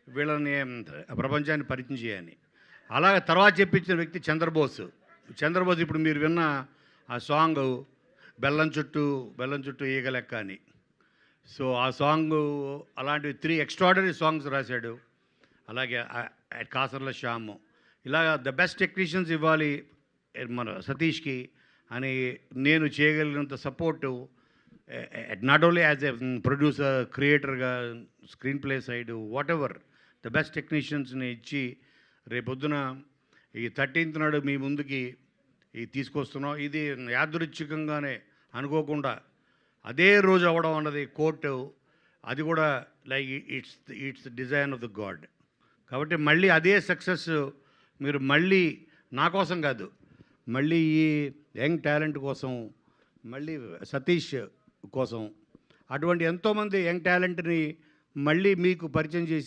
వీళ్ళని ప్రపంచాన్ని పరిచయం చేయని. అలాగ తర్వాత చెప్పించిన వ్యక్తి చంద్రబోస్. చంద్రబోస్ ఇప్పుడు మీరు విన్న ఆ సాంగు బెల్లం చుట్టూ ఈగ లెక్క అని. సో ఆ సాంగు అలాంటివి 3 ఎక్స్ట్రాడనరీ సాంగ్స్ రాశాడు. అలాగే కాసర్ల శ్యాము. ఇలాగ ద బెస్ట్ టెక్నీషియన్స్ ఇవ్వాలి మన సతీష్‌కి అని నేను చేయగలిగినంత support not only as a producer, క్రియేటర్‌గా, screen play side whatever the best టెక్నీషియన్స్‌ని ఇచ్చి రేపొద్దున ఈ 13th నాడు మీ ముందుకి తీసుకొస్తున్నాం. ఇది యాదృచ్ఛికంగానే అనుకోకుండా అదే రోజు అవ్వడం అన్నది కోర్టు అది కూడా like it's design of the God. కాబట్టి మళ్ళీ అదే సక్సెస్ మీరు మళ్ళీ నా కోసం కాదు, మళ్ళీ ఈ యంగ్ టాలెంట్ కోసం, మళ్ళీ సతీష్ కోసం, అటువంటి ఎంతోమంది యంగ్ టాలెంట్ని మళ్ళీ మీకు పరిచయం చేసి